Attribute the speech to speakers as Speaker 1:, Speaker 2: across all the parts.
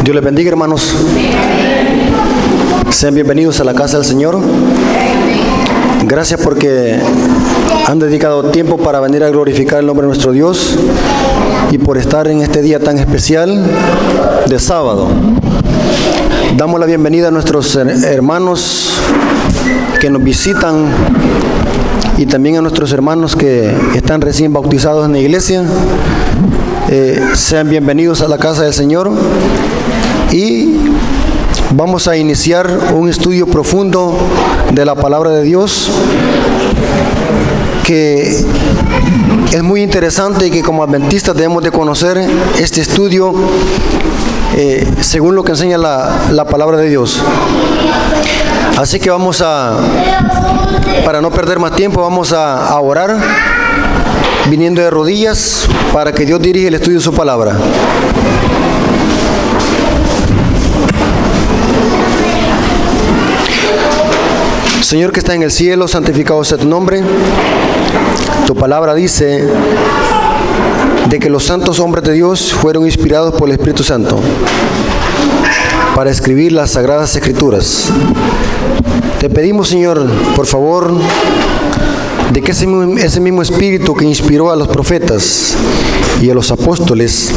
Speaker 1: Dios les bendiga, hermanos. Sean bienvenidos a la casa del Señor. Gracias porque han dedicado tiempo para venir a glorificar el nombre de nuestro Dios y por estar en este día tan especial de sábado. Damos la bienvenida a nuestros hermanos que nos visitan y también a nuestros hermanos que están recién bautizados en la iglesia. Sean bienvenidos a la casa del Señor y vamos a iniciar un estudio profundo de la palabra de Dios que es muy interesante y que como adventistas debemos de conocer este estudio según lo que enseña la palabra de Dios. Así que para no perder más tiempo, vamos a orar viniendo de rodillas para que Dios dirija el estudio de su palabra. Señor que está en el cielo, santificado sea tu nombre. Tu palabra dice de que los santos hombres de Dios fueron inspirados por el Espíritu Santo para escribir las sagradas escrituras. Te pedimos, Señor, por favor, de que ese mismo Espíritu que inspiró a los profetas y a los apóstoles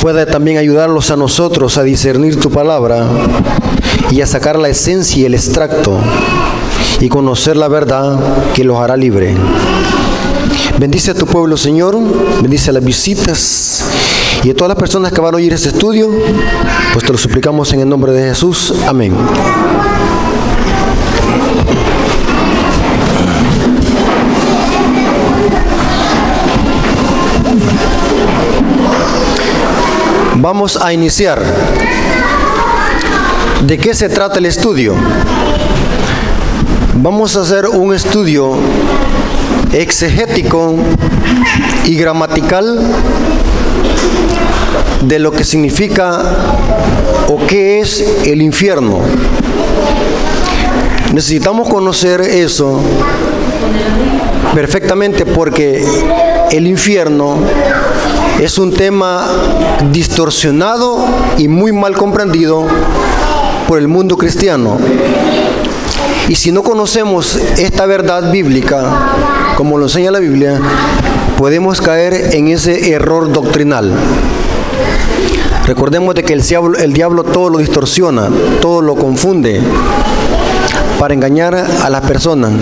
Speaker 1: pueda también ayudarlos a nosotros a discernir tu palabra y a sacar la esencia y el extracto y conocer la verdad que los hará libre. Bendice a tu pueblo, Señor, bendice a las visitas y a todas las personas que van a oír este estudio, pues te lo suplicamos en el nombre de Jesús. Amén. Vamos a iniciar. ¿De qué se trata el estudio? Vamos a hacer un estudio exegético y gramatical de lo que significa o qué es el infierno. Necesitamos conocer eso perfectamente porque el infierno es un tema distorsionado y muy mal comprendido por el mundo cristiano. Y si no conocemos esta verdad bíblica, como lo enseña la Biblia, podemos caer en ese error doctrinal. Recordemos de que el diablo todo lo distorsiona, todo lo confunde para engañar a las personas.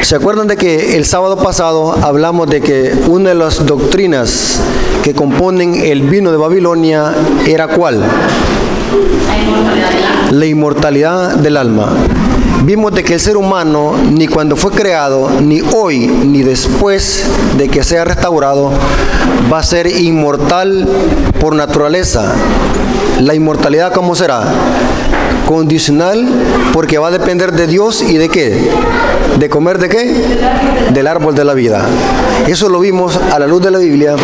Speaker 1: ¿Se acuerdan de que el sábado pasado hablamos de que una de las doctrinas que componen el vino de Babilonia era ¿cuál? La inmortalidad del alma. Vimos de que el ser humano, ni cuando fue creado, ni hoy, ni después de que sea restaurado, va a ser inmortal por naturaleza. La inmortalidad, ¿cómo será? Condicional, porque va a depender de Dios y ¿de qué? ¿De comer de qué? Del árbol de la vida. Eso lo vimos a la luz de la Biblia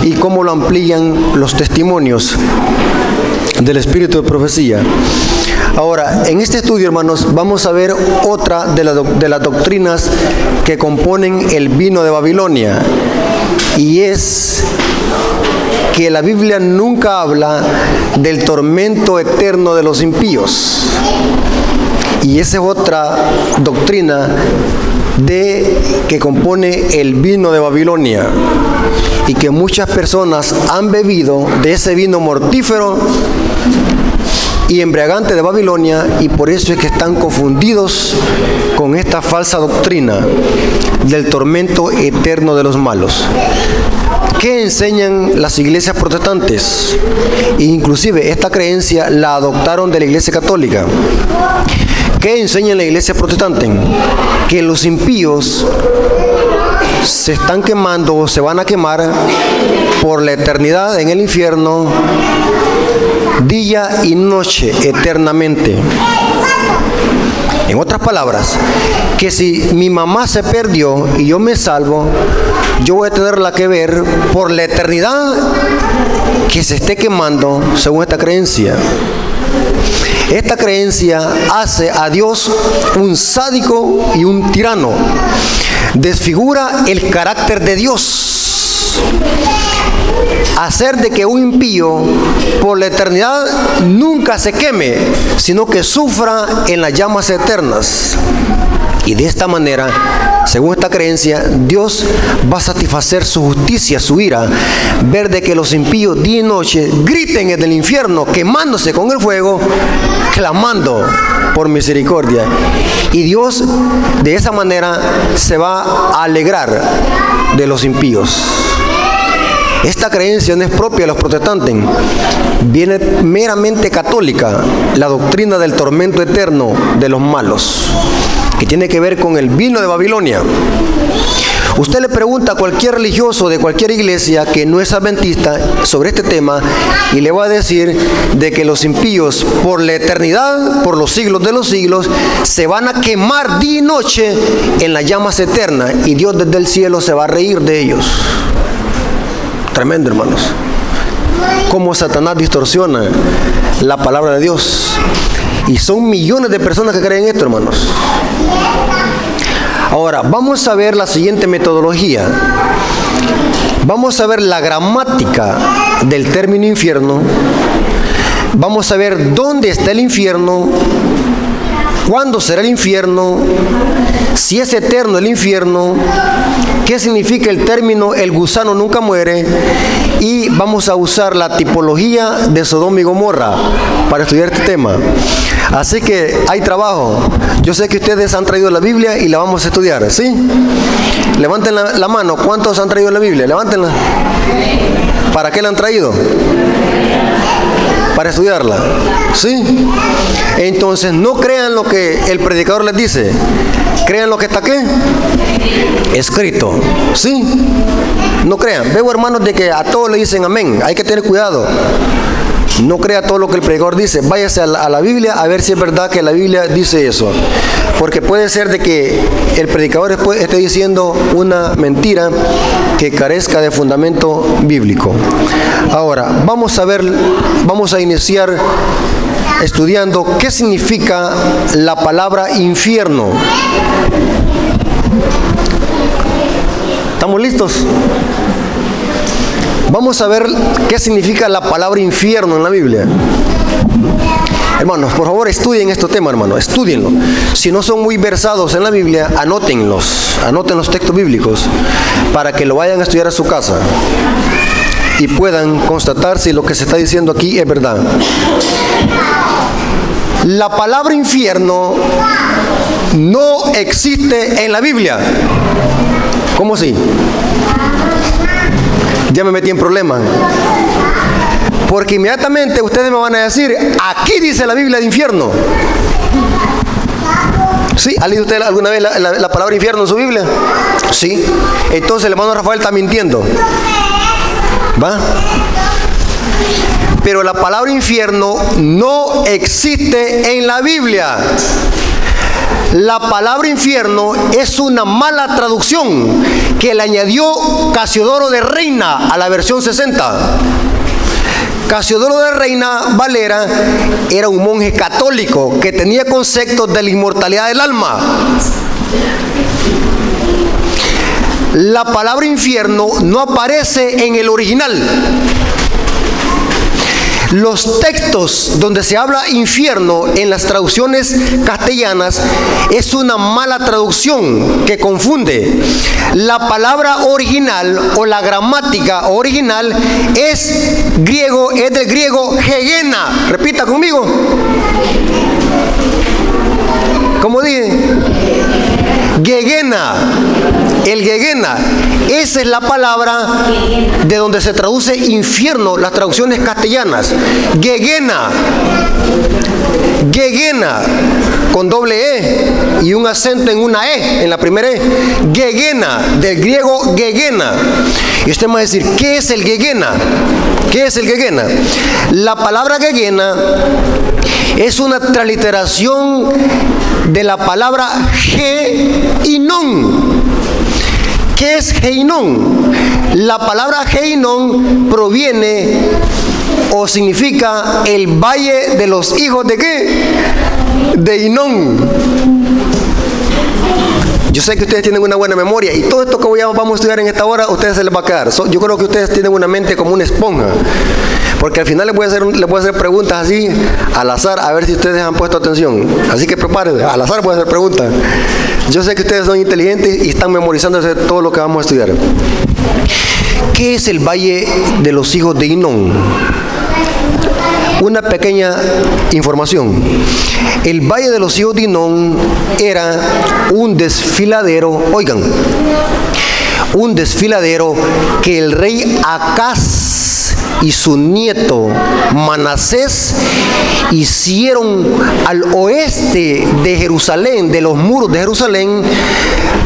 Speaker 1: y cómo lo amplían los testimonios del espíritu de profecía. Ahora, en este estudio, hermanos, vamos a ver otra de las doctrinas que componen el vino de Babilonia, y es que la Biblia nunca habla del tormento eterno de los impíos. Y esa es otra doctrina que compone el vino de Babilonia, y que muchas personas han bebido de ese vino mortífero y embriagante de Babilonia, y por eso es que están confundidos con esta falsa doctrina del tormento eterno de los malos. ¿Qué enseñan las iglesias protestantes? Inclusive esta creencia la adoptaron de la iglesia católica. ¿Qué enseña la iglesia protestante? Que los impíos se están quemando o se van a quemar por la eternidad en el infierno, día y noche, eternamente. En otras palabras, que si mi mamá se perdió y yo me salvo, yo voy a tenerla que ver por la eternidad que se esté quemando, según esta creencia. Esta creencia hace a Dios un sádico y un tirano. Desfigura el carácter de Dios. Dios hacer de que un impío por la eternidad nunca se queme, sino que sufra en las llamas eternas. Y de esta manera, según esta creencia, Dios va a satisfacer su justicia, su ira, ver de que los impíos día y noche griten en el infierno, quemándose con el fuego, clamando por misericordia. Y Dios de esa manera se va a alegrar de los impíos. Esta creencia no es propia de los protestantes, viene meramente católica, la doctrina del tormento eterno de los malos, que tiene que ver con el vino de Babilonia. Usted le pregunta a cualquier religioso de cualquier iglesia que no es adventista sobre este tema y le va a decir de que los impíos por la eternidad, por los siglos de los siglos, se van a quemar día y noche en las llamas eternas y Dios desde el cielo se va a reír de ellos. Tremendo, hermanos. Cómo Satanás distorsiona la palabra de Dios. Y son millones de personas que creen esto, hermanos. Ahora, vamos a ver la siguiente metodología. Vamos a ver la gramática del término infierno. Vamos a ver dónde está el infierno, cuándo será el infierno, si es eterno el infierno, qué significa el término el gusano nunca muere, y vamos a usar la tipología de Sodoma y Gomorra para estudiar este tema. Así que hay trabajo. Yo sé que ustedes han traído la Biblia y la vamos a estudiar, ¿sí? Levanten la mano. ¿Cuántos han traído la Biblia? Levántenla. ¿Para qué la han traído? Para estudiarla, ¿sí? Entonces no crean lo que el predicador les dice, crean lo que está ¿qué? Escrito, ¿sí? No crean. Veo, hermanos, de que a todos le dicen amén. Hay que tener cuidado. No crea todo lo que el predicador dice. Váyase a la Biblia a ver si es verdad que la Biblia dice eso. Porque puede ser de que el predicador esté diciendo una mentira que carezca de fundamento bíblico. Ahora, vamos a iniciar estudiando qué significa la palabra infierno. ¿Estamos listos? Vamos a ver qué significa la palabra infierno en la Biblia. Hermanos, por favor, estudien estos temas, hermanos, estúdienlo. Si no son muy versados en la Biblia, anoten los textos bíblicos para que lo vayan a estudiar a su casa y puedan constatar si lo que se está diciendo aquí es verdad. La palabra infierno no existe en la Biblia. ¿Cómo así? Ya me metí en problemas. Porque inmediatamente ustedes me van a decir, aquí dice la Biblia de infierno. ¿Sí? ¿Ha leído usted alguna vez la palabra infierno en su Biblia? Sí. Entonces el hermano Rafael está mintiendo. ¿Va? Pero la palabra infierno no existe en la Biblia. La palabra infierno es una mala traducción que le añadió Casiodoro de Reina a la versión 60. Casiodoro de Reina Valera era un monje católico que tenía conceptos de la inmortalidad del alma. La palabra infierno no aparece en el original. Los textos donde se habla infierno en las traducciones castellanas es una mala traducción que confunde. La palabra original o la gramática original es del griego Gegena. Repita conmigo. ¿Cómo dije? Gegena. El Gegena. Esa es la palabra de donde se traduce infierno, las traducciones castellanas. Gegena. Gegena. Con doble E y un acento en una E, en la primera E. Gegena. Del griego Gegena. Y usted me va a decir, ¿qué es el Gegena? ¿Qué es el Gegena? La palabra Gegena es una transliteración de la palabra Geinón. ¿Qué es Geinón? La palabra Geinón proviene o significa el valle de los hijos de ¿qué? De Hinón. Yo sé que ustedes tienen una buena memoria y todo esto que vamos a estudiar en esta hora, a ustedes se les va a quedar. Yo creo que ustedes tienen una mente como una esponja, porque al final les voy a hacer preguntas así, al azar, a ver si ustedes han puesto atención. Así que prepárense, al azar voy a hacer preguntas. Yo sé que ustedes son inteligentes y están memorizándose todo lo que vamos a estudiar. ¿Qué es el Valle de los hijos de Hinón? Una pequeña información. El Valle de los hijos de Hinón era un desfiladero, oigan, un desfiladero que el rey Acaz y su nieto Manasés hicieron al oeste de Jerusalén, de los muros de Jerusalén,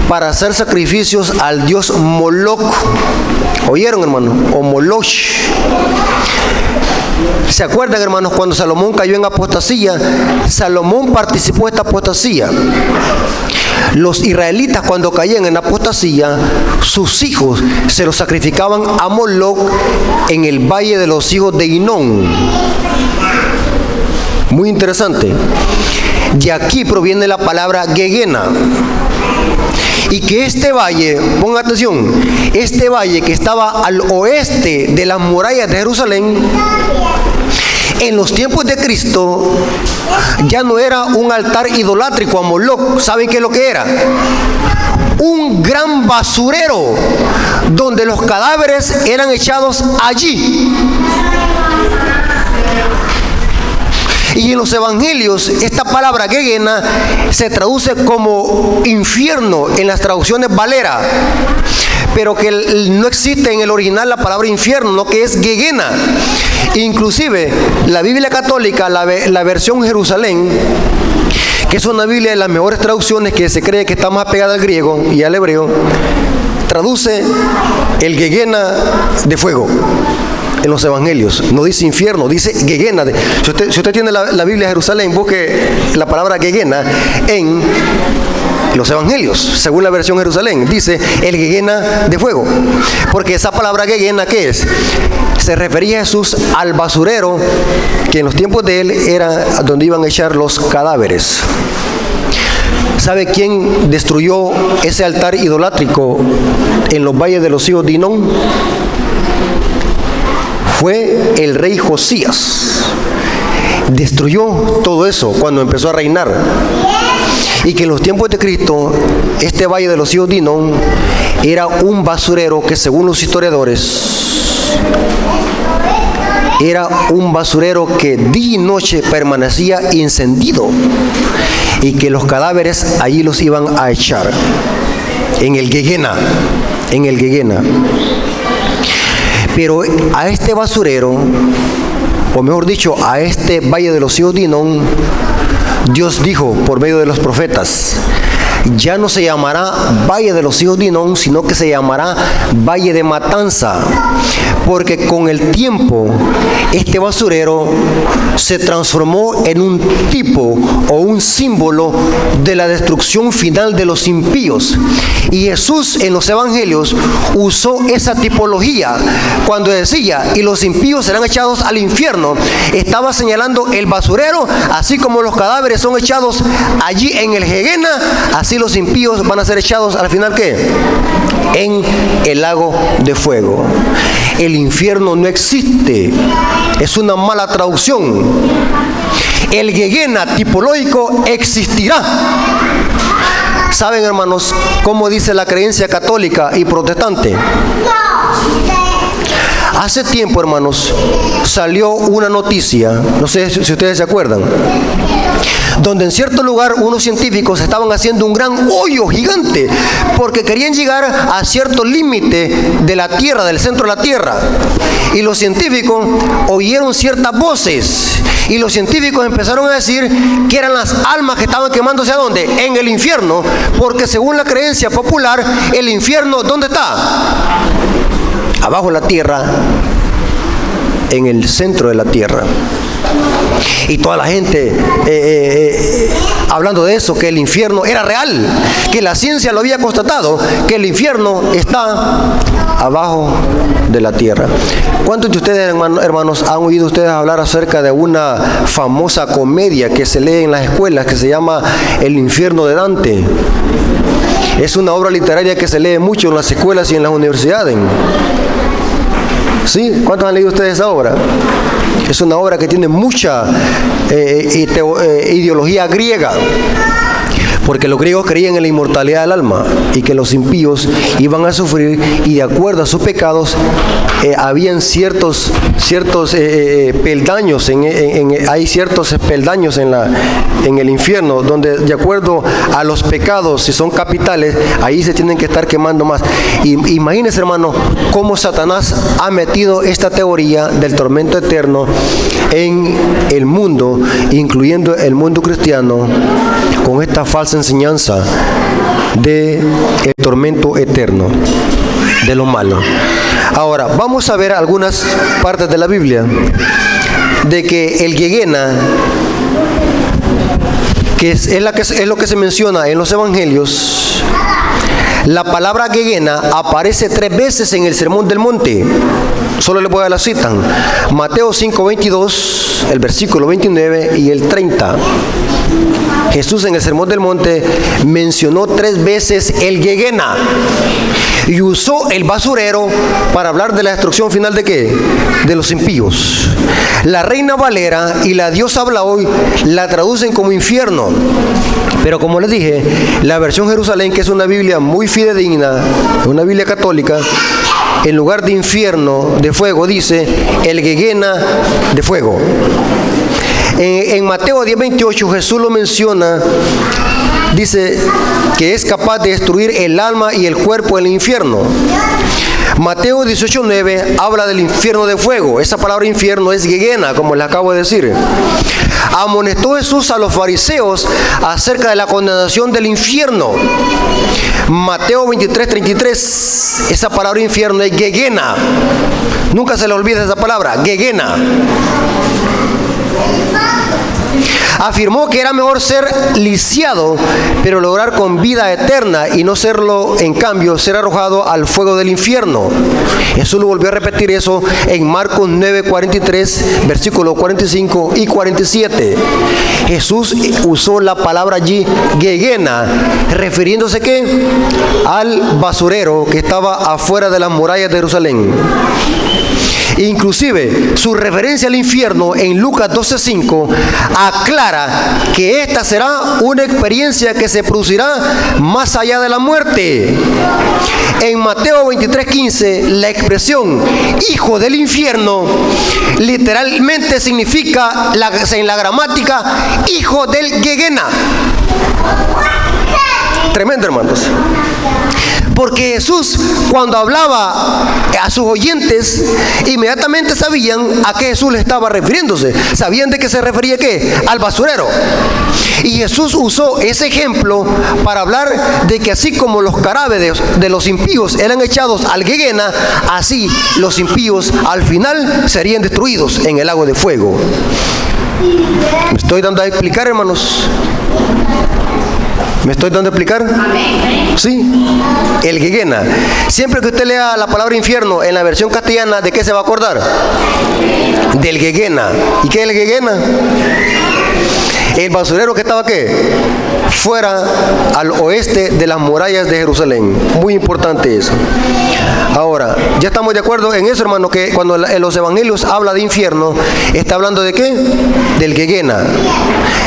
Speaker 1: para hacer sacrificios al dios Moloch. ¿Oyeron, hermano? O Moloch. ¿Se acuerdan, hermanos, cuando Salomón cayó en apostasía? Salomón participó de esta apostasía. Los israelitas, cuando caían en apostasía, sus hijos se los sacrificaban a Moloch en el Valle de los hijos de Hinón. Muy interesante. De aquí proviene la palabra Gehenna. Y que este valle, pongan atención, este valle que estaba al oeste de las murallas de Jerusalén, en los tiempos de Cristo, ya no era un altar idolátrico a Moloch. ¿Saben qué es lo que era? Un gran basurero donde los cadáveres eran echados allí. Y en los evangelios, esta palabra Gehenna se traduce como infierno en las traducciones Valera, pero que no existe en el original la palabra infierno, no, que es Gehenna. Inclusive la Biblia católica, la versión Jerusalén, que es una Biblia de las mejores traducciones, que se cree que está más pegada al griego y al hebreo, traduce el Gehenna de fuego. En los evangelios no dice infierno, dice Gehenna. Si usted tiene la Biblia de Jerusalén, busque la palabra Gehenna en los evangelios, según la versión Jerusalén, dice el Gehenna de fuego. Porque esa palabra Gehenna, ¿qué es? Se refería a Jesús al basurero, que en los tiempos de él era donde iban a echar los cadáveres. ¿Sabe quién destruyó ese altar idolátrico en los valles de los hijos de Hinón? Fue el rey Josías. Destruyó todo eso cuando empezó a reinar. Y que en los tiempos de Cristo, este valle de los hijos de Hinón era un basurero que, según los historiadores, era un basurero que día y noche permanecía encendido, y que los cadáveres allí los iban a echar en el Gehenna, Pero a este basurero, o mejor dicho, a este valle de los hijos de Hinón, Dios dijo por medio de los profetas: ya no se llamará Valle de los hijos de Hinón, sino que se llamará Valle de Matanza, porque con el tiempo este basurero se transformó en un tipo o un símbolo de la destrucción final de los impíos. Y Jesús en los evangelios usó esa tipología cuando decía: y los impíos serán echados al infierno. Estaba señalando el basurero, así como los cadáveres son echados allí en el Gehenna, así los impíos van a ser echados al final, ¿qué? En el lago de fuego. El infierno no existe, es una mala traducción. El Gehenna tipológico existirá. ¿Saben, hermanos, cómo dice la creencia católica y protestante? Hace tiempo, hermanos, salió una noticia, no sé si ustedes se acuerdan, donde en cierto lugar unos científicos estaban haciendo un gran hoyo gigante porque querían llegar a cierto límite de la Tierra, del centro de la Tierra. Y los científicos oyeron ciertas voces, y los científicos empezaron a decir que eran las almas que estaban quemándose. ¿A dónde? En el infierno, porque según la creencia popular, el infierno, ¿dónde está? Abajo de la tierra, en el centro de la tierra. Y toda la gente hablando de eso, que el infierno era real, que la ciencia lo había constatado, que el infierno está abajo de la tierra. ¿Cuántos de ustedes, hermanos, han oído ustedes hablar acerca de una famosa comedia que se lee en las escuelas, que se llama El infierno de Dante? Es una obra literaria que se lee mucho en las escuelas y en las universidades. ¿Sí? ¿Cuántos han leído ustedes esa obra? Es una obra que tiene mucha ideología griega, porque los griegos creían en la inmortalidad del alma y que los impíos iban a sufrir, y de acuerdo a sus pecados habían ciertos peldaños, hay ciertos peldaños en el infierno, donde de acuerdo a los pecados, si son capitales, ahí se tienen que estar quemando más. Y imagínense, hermano, cómo Satanás ha metido esta teoría del tormento eterno en el mundo, incluyendo el mundo cristiano, con esta falsa enseñanza de el tormento eterno de lo malo. Ahora, vamos a ver algunas partes de la Biblia de que el Gehenna, que es lo que se menciona en los evangelios. La palabra Gehenna aparece 3 veces en el Sermón del Monte. Solo les voy a dar la cita. Mateo 5:22, el versículo 29 y el 30. Jesús en el Sermón del Monte mencionó 3 veces el Gehenna y usó el basurero para hablar de la destrucción final de ¿qué? De los impíos. La Reina Valera y la Dios habla hoy la traducen como infierno, pero como les dije, la versión Jerusalén, que es una Biblia muy fidedigna, una Biblia católica, en lugar de infierno de fuego dice el Gehenna de fuego. En Mateo 10:28 Jesús lo menciona, dice que es capaz de destruir el alma y el cuerpo en el infierno. Mateo 18:9 habla del infierno de fuego. Esa palabra infierno es Gehenna, como les acabo de decir. Amonestó Jesús a los fariseos acerca de la condenación del infierno. Mateo 23:33, esa palabra infierno es Gehenna. Nunca se le olvide esa palabra, Gehenna. Afirmó que era mejor ser lisiado, pero lograr con vida eterna, y no serlo, en cambio, ser arrojado al fuego del infierno. Jesús lo volvió a repetir eso en Marcos 9:43, versículos 45 y 47. Jesús usó la palabra allí, Gehenna, refiriéndose ¿qué? Al basurero que estaba afuera de las murallas de Jerusalén. Inclusive su referencia al infierno en Lucas 12:5 aclara que esta será una experiencia que se producirá más allá de la muerte. En Mateo 23:15 la expresión hijo del infierno literalmente significa en la gramática hijo del Gehenna. Tremendo, hermanos. Porque Jesús, cuando hablaba a sus oyentes, inmediatamente sabían a qué Jesús le estaba refiriéndose. Sabían de qué se refería, ¿qué? Al basurero. Y Jesús usó ese ejemplo para hablar de que así como los cadáveres de los impíos eran echados al Gehenna, así los impíos al final serían destruidos en el lago de fuego. ¿Me estoy dando a explicar, hermanos? ¿Me estoy dando a explicar? Sí, el Gehenna. Siempre que usted lea la palabra infierno en la versión castellana, ¿de qué se va a acordar? Del Gehenna. ¿Y qué es el Gehenna? El basurero que estaba ¿qué? Fuera al oeste de las murallas de Jerusalén. Muy importante eso. Ahora, ya estamos de acuerdo en eso, hermano, que cuando en los evangelios habla de infierno, está hablando de ¿qué? Del Gehenna.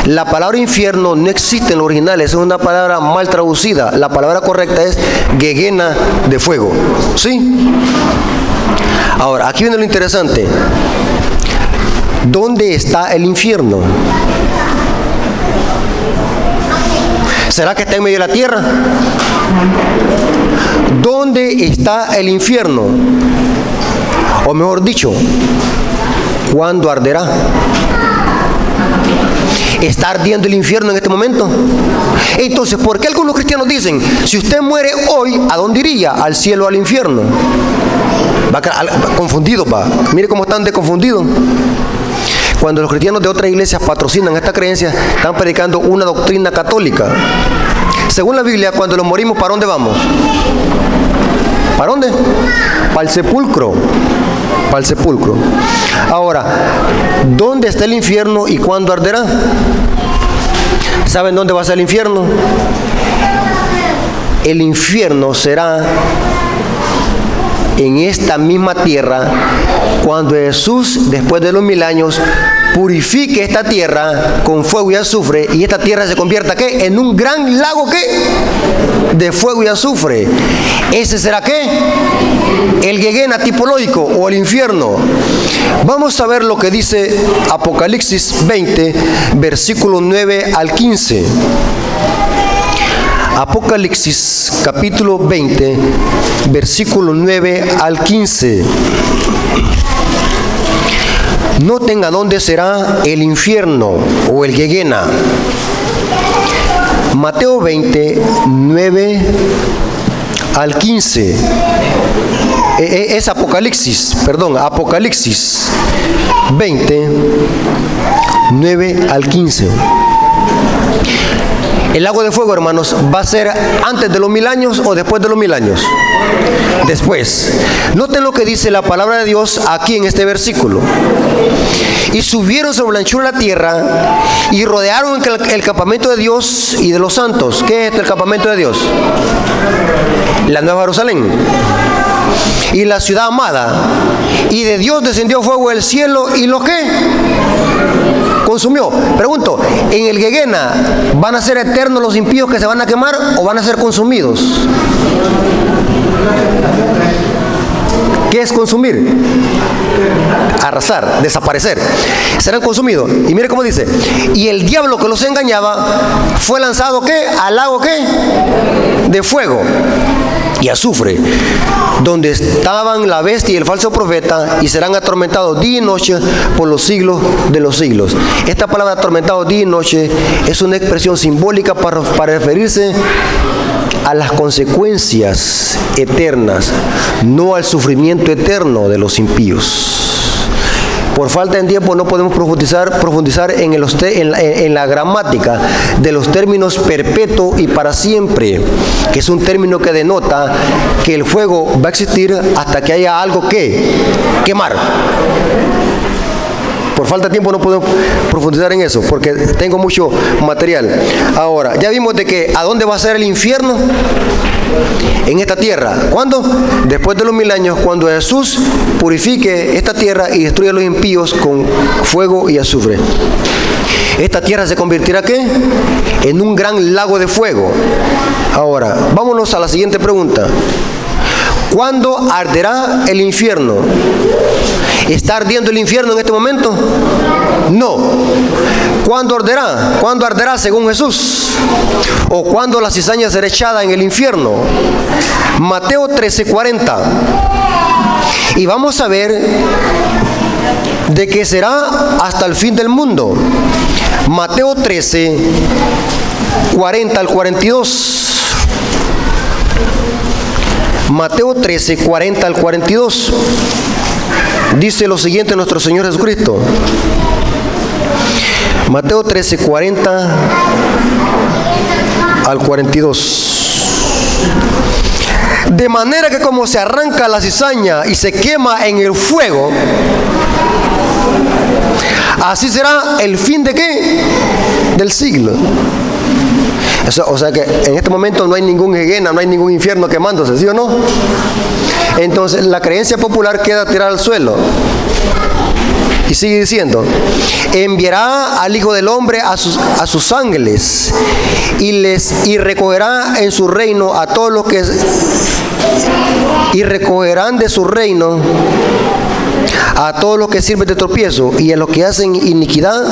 Speaker 1: La palabra infierno no existe en el original, es una palabra mal traducida. La palabra correcta es Gehenna de fuego. ¿Sí? Ahora, aquí viene lo interesante. ¿Dónde está el infierno? ¿Será que está en medio de la tierra? ¿Dónde está el infierno? O mejor dicho, ¿cuándo arderá? ¿Está ardiendo el infierno en este momento? Entonces, ¿por qué algunos cristianos dicen, si usted muere hoy, ¿a dónde iría? ¿Al cielo o al infierno? Va confundido, va. Mire cómo están de confundidos. Cuando los cristianos de otras iglesias patrocinan esta creencia, están predicando una doctrina católica. Según la Biblia, cuando nos morimos, ¿para dónde vamos? ¿Para dónde? Para el sepulcro. Para el sepulcro. Ahora, ¿dónde está el infierno y cuándo arderá? ¿Saben dónde va a ser el infierno? el infierno será en esta misma tierra cuando Jesús, después de los 1000 años, purifique esta tierra con fuego y azufre, y esta tierra se convierta ¿qué? En un gran lago ¿qué? De fuego y azufre. Ese será ¿qué? El Gehenna tipológico o el infierno. Vamos a ver lo que dice Apocalipsis 20, versículos 9 al 15. Apocalipsis capítulo 20, versículo 9 al 15. Noten a dónde será el infierno o el Gehenna. Mateo 20, 9 al 15. Es Apocalipsis 20, 9 al 15. El lago de fuego, hermanos, ¿va a ser antes de los 1000 años o después de los 1000 años? Después. Noten lo que dice la palabra de Dios aquí en este versículo. Y subieron sobre la anchura de la tierra y rodearon el campamento de Dios y de los santos. ¿Qué es el campamento de Dios? La Nueva Jerusalén. Y la ciudad amada. Y de Dios descendió fuego del cielo y ¿lo qué? Consumió. Pregunto, ¿en el Gehenna van a ser eternos los impíos que se van a quemar o van a ser consumidos? ¿Qué es consumir? Arrasar, desaparecer. Serán consumidos. Y mire cómo dice: y el diablo que los engañaba fue lanzado ¿qué? Al lago ¿qué? De fuego y azufre, donde estaban la bestia y el falso profeta, y serán atormentados día y noche por los siglos de los siglos. Esta palabra atormentados día y noche es una expresión simbólica para referirse a las consecuencias eternas, no al sufrimiento eterno de los impíos. Por falta de tiempo no podemos profundizar en la gramática de los términos perpetuo y para siempre, que es un término que denota que el fuego va a existir hasta que haya algo que quemar. Por falta de tiempo no puedo profundizar en eso, porque tengo mucho material. Ahora, ya vimos de que ¿a dónde va a ser el infierno? En esta tierra. ¿Cuándo? Después de los 1000 años, cuando Jesús purifique esta tierra y destruya a los impíos con fuego y azufre. Esta tierra se convertirá ¿qué? En un gran lago de fuego. Ahora, vámonos a la siguiente pregunta. ¿Cuándo arderá el infierno? ¿Está ardiendo el infierno en este momento? No. ¿Cuándo arderá? ¿Cuándo arderá según Jesús? ¿O cuándo la cizaña será echada en el infierno? Mateo 13:40. Y vamos a ver de que será hasta el fin del mundo. Mateo 13, 40 al 42. Mateo 13, 40 al 42. Dice lo siguiente nuestro Señor Jesucristo. Mateo 13, 40 al 42. De manera que como se arranca la cizaña y se quema en el fuego, así será el fin de ¿qué? Del siglo. O sea que en este momento no hay ningún Gehenna, no hay ningún infierno quemándose, ¿sí o no? Entonces la creencia popular queda tirada al suelo. Y sigue diciendo: enviará al Hijo del Hombre a sus ángeles y recogerá en su reino a todos los que recogerán de su reino a todos los que sirven de tropiezo y a los que hacen iniquidad,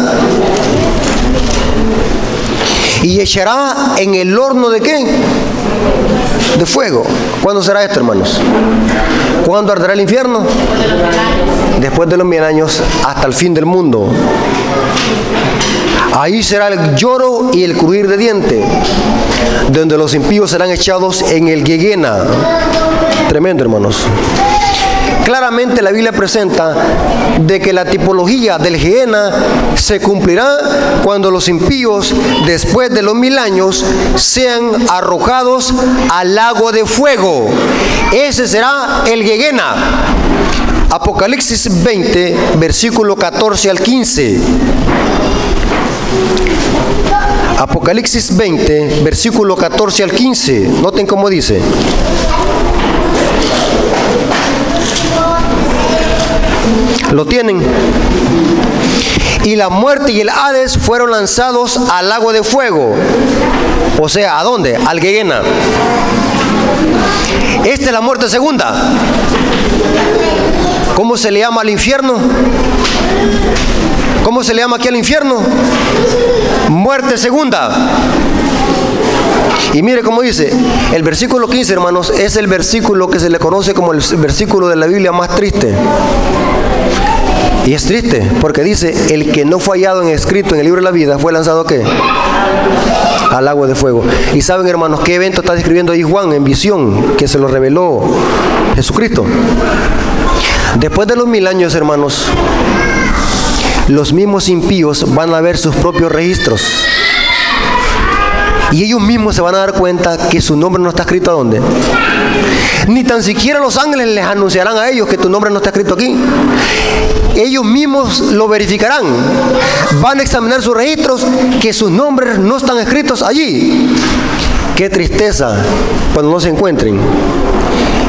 Speaker 1: y echará en el horno de ¿qué? De fuego. ¿Cuándo será esto, hermanos? ¿Cuándo arderá el infierno? Después de los 1000 años, hasta el fin del mundo. Ahí será el lloro y el crujir de dientes, donde los impíos serán echados en el Gehenna. Tremendo, hermanos. Claramente la Biblia presenta de que la tipología del Gehenna se cumplirá cuando los impíos, después de los 1000 años, sean arrojados al lago de fuego. Ese será el Gehenna. Apocalipsis 20, versículo 14 al 15. Apocalipsis 20, versículo 14 al 15. Noten cómo dice. ¿Lo tienen? Y la muerte y el Hades fueron lanzados al lago de fuego. O sea, ¿a dónde? Al Gehenna. Esta es la muerte segunda. ¿Cómo se le llama al infierno? ¿Cómo se le llama aquí al infierno? Muerte segunda. Y mire cómo dice, el versículo 15, hermanos, es el versículo que se le conoce como el versículo de la Biblia más triste. Y es triste, porque dice, el que no fue hallado en escrito en el libro de la vida, ¿fue lanzado ¿qué? Al lago de fuego. Y saben, hermanos, qué evento está describiendo ahí Juan en visión, que se lo reveló Jesucristo. Después de los 1000 años, hermanos, los mismos impíos van a ver sus propios registros. Y ellos mismos se van a dar cuenta que su nombre no está escrito ¿a dónde? Ni tan siquiera los ángeles les anunciarán a ellos que tu nombre no está escrito aquí. Ellos mismos lo verificarán. Van a examinar sus registros que sus nombres no están escritos allí. Qué tristeza cuando no se encuentren.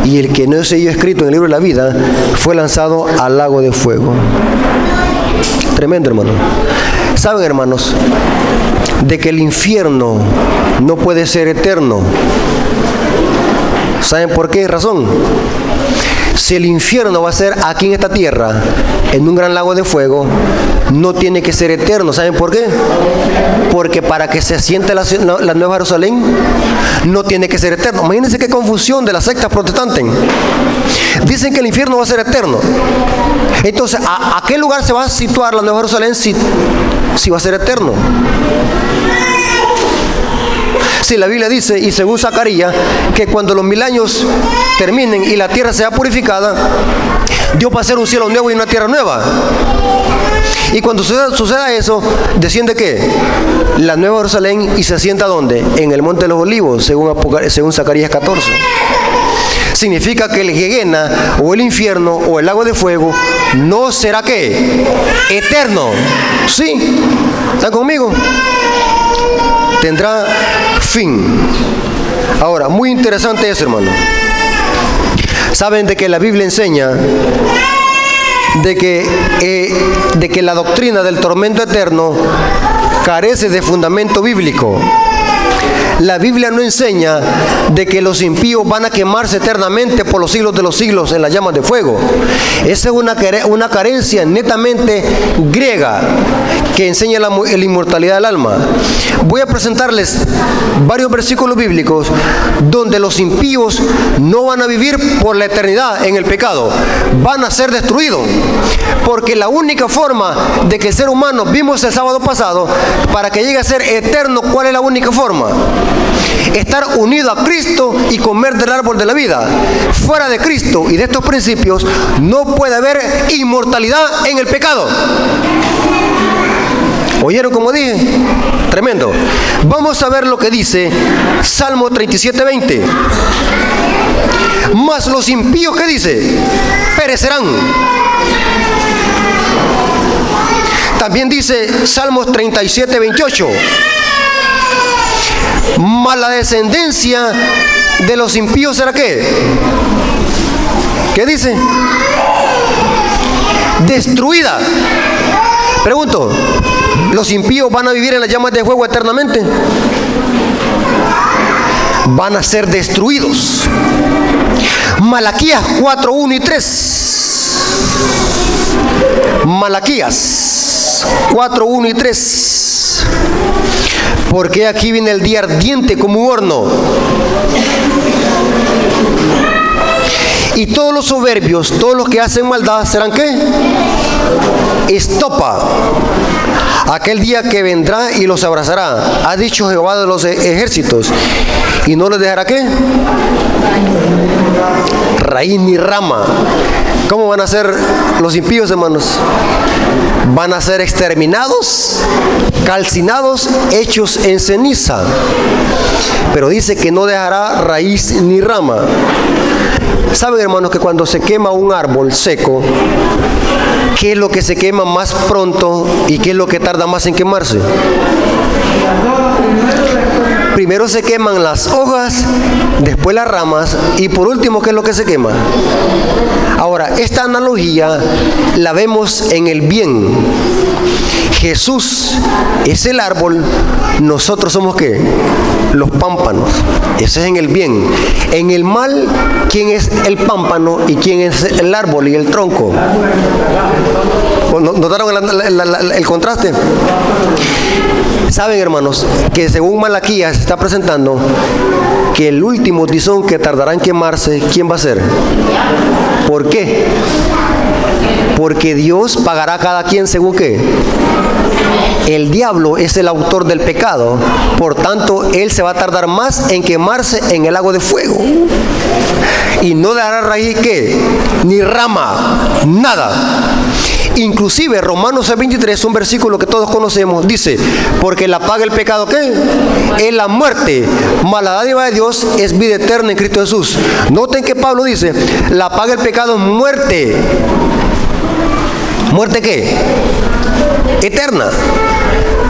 Speaker 1: Y el que no se halló escrito en el libro de la vida fue lanzado al lago de fuego. Tremendo, hermano. Saben, hermanos, de que el infierno no puede ser eterno. ¿Saben por qué razón? Si el infierno va a ser aquí en esta tierra, en un gran lago de fuego, no tiene que ser eterno. ¿Saben por qué? Porque para que se asiente la Nueva Jerusalén, no tiene que ser eterno. Imagínense qué confusión de las sectas protestantes. Dicen que el infierno va a ser eterno. Entonces, ¿a qué lugar se va a situar la Nueva Jerusalén si va a ser eterno? Si la Biblia dice, y según Zacarías, que cuando los 1000 años terminen y la tierra sea purificada, Dios va a hacer un cielo nuevo y una tierra nueva. Y cuando suceda eso, desciende ¿qué? La Nueva Jerusalén y se asienta ¿dónde? En el Monte de los Olivos, según Zacarías 14. Significa que el Gehenna o el infierno o el lago de fuego no será ¿qué? Eterno. ¿Sí? ¿Están conmigo? Tendrá fin. Ahora, muy interesante eso, hermano. Saben de que la Biblia enseña de que la doctrina del tormento eterno carece de fundamento bíblico. La Biblia no enseña de que los impíos van a quemarse eternamente por los siglos de los siglos en las llamas de fuego. Esa es una carencia netamente griega que enseña la inmortalidad del alma. Voy a presentarles varios versículos bíblicos donde los impíos no van a vivir por la eternidad en el pecado, van a ser destruidos. Porque la única forma de que el ser humano, vimos el sábado pasado, para que llegue a ser eterno, ¿cuál es la única forma? Estar unido a Cristo y comer del árbol de la vida. Fuera de Cristo y de estos principios no puede haber inmortalidad en el pecado. ¿Oyeron como dije? Tremendo. Vamos a ver lo que dice Salmo 37:20. Mas los impíos, ¿qué dice? Perecerán. También dice Salmos 37:28. Mas la descendencia de los impíos será ¿qué? ¿Qué dice? Destruida. Pregunto, ¿los impíos van a vivir en las llamas de fuego eternamente? Van a ser destruidos. Malaquías 4:1 y 3. Malaquías 4:1 y 3. Porque aquí viene el día ardiente como un horno. Y todos los soberbios, todos los que hacen maldad, ¿serán qué? Estopa. Aquel día que vendrá y los abrazará, ha dicho Jehová de los ejércitos, y no les dejará ¿qué? Raíz ni rama. ¿Cómo van a ser los impíos, hermanos? van a ser exterminados, calcinados, hechos en ceniza. Pero dice que no dejará raíz ni rama. ¿Saben, hermanos, que cuando se quema un árbol seco, qué es lo que se quema más pronto y qué es lo que tarda más en quemarse? Primero se queman las hojas, después las ramas y por último, ¿qué es lo que se quema? Ahora, esta analogía la vemos en el bien. Jesús es el árbol, nosotros somos ¿qué? Los pámpanos. Ese es en el bien. En el mal, ¿quién es el pámpano y quién es el árbol y el tronco? ¿Notaron el contraste? Saben, hermanos, que según Malaquías está presentando que el último tizón que tardará en quemarse, ¿quién va a ser? ¿Por qué? Porque Dios pagará a cada quien según qué. El diablo es el autor del pecado, por tanto, él se va a tardar más en quemarse en el lago de fuego. Y no dará raíz ¿qué? Ni rama, nada. Inclusive Romanos 6:23, un versículo que todos conocemos, dice, porque la paga del pecado ¿qué? Es la muerte, mas la dádiva de Dios es vida eterna en Cristo Jesús. Noten que Pablo dice, la paga del pecado es muerte. ¿Muerte qué? Eterna.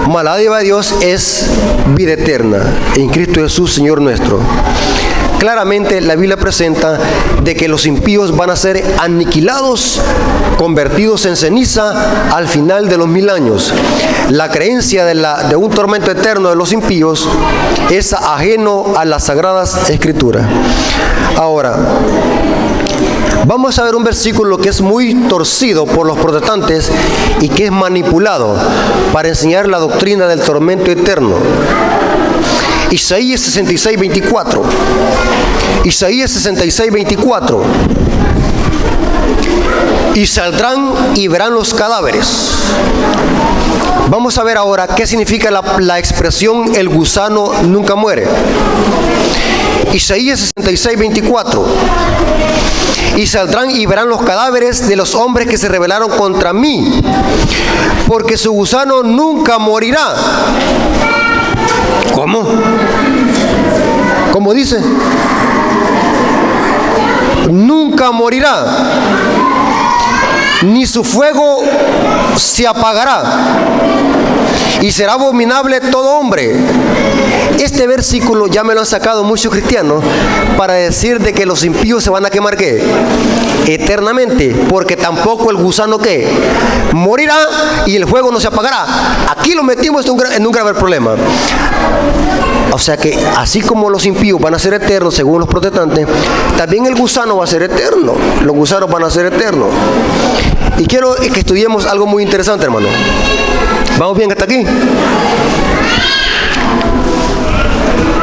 Speaker 1: Mas la dádiva de Dios es vida eterna en Cristo Jesús, Señor nuestro. Claramente la Biblia presenta de que los impíos van a ser aniquilados, convertidos en ceniza al final de los 1000 años. La creencia de un tormento eterno de los impíos es ajeno a las Sagradas Escrituras. Ahora, vamos a ver un versículo que es muy torcido por los protestantes y que es manipulado para enseñar la doctrina del tormento eterno. Isaías 66:24. Isaías 66:24. Y saldrán y verán los cadáveres. Vamos a ver ahora qué significa la expresión el gusano nunca muere. Isaías 66:24. Y saldrán y verán los cadáveres de los hombres que se rebelaron contra mí, porque su gusano nunca morirá. ¿Cómo? ¿Cómo dice? Nunca morirá, ni su fuego se apagará, y será abominable todo hombre. Este versículo ya me lo han sacado muchos cristianos para decir de que los impíos se van a quemar ¿qué? Eternamente, porque tampoco el gusano ¿qué? Morirá y el fuego no se apagará. Aquí lo metimos en un grave problema. O sea que así como los impíos van a ser eternos según los protestantes, también el gusano va a ser eterno. Los gusanos van a ser eternos. Y quiero que estudiemos algo muy interesante, hermano. ¿Vamos bien hasta aquí?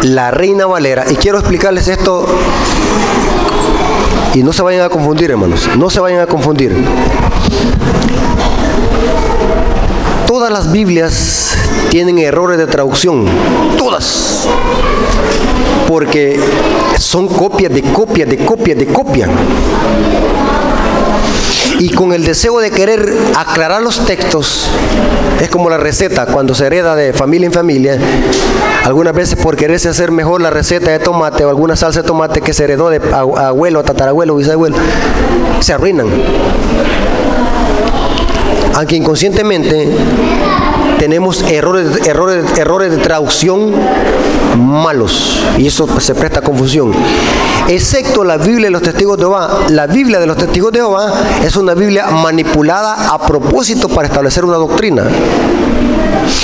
Speaker 1: La Reina Valera, y quiero explicarles esto y no se vayan a confundir, hermanos, no se vayan a confundir. Todas las Biblias tienen errores de traducción, todas, porque son copias de copias de copias de copias. Y con el deseo de querer aclarar los textos, es como la receta, cuando se hereda de familia en familia, algunas veces por quererse hacer mejor la receta de tomate o alguna salsa de tomate que se heredó de abuelo, tatarabuelo, bisabuelo, se arruinan. Aunque inconscientemente tenemos errores de traducción malos, y eso se presta a confusión. Excepto la Biblia de los Testigos de Jehová. La Biblia de los Testigos de Jehová es una Biblia manipulada a propósito para establecer una doctrina.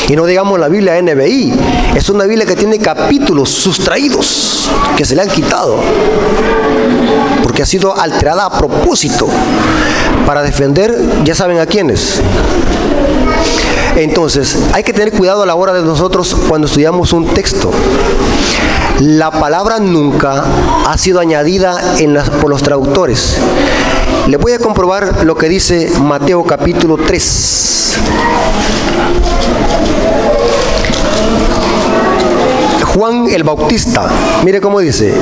Speaker 1: Y no digamos la Biblia NBI, es una Biblia que tiene capítulos sustraídos, que se le han quitado, porque ha sido alterada a propósito, para defender, ya saben a quiénes. Entonces, hay que tener cuidado a la hora de nosotros cuando estudiamos un texto. La palabra nunca ha sido añadida por los traductores. Les voy a comprobar lo que dice Mateo capítulo 3. Juan el Bautista, mire cómo dice.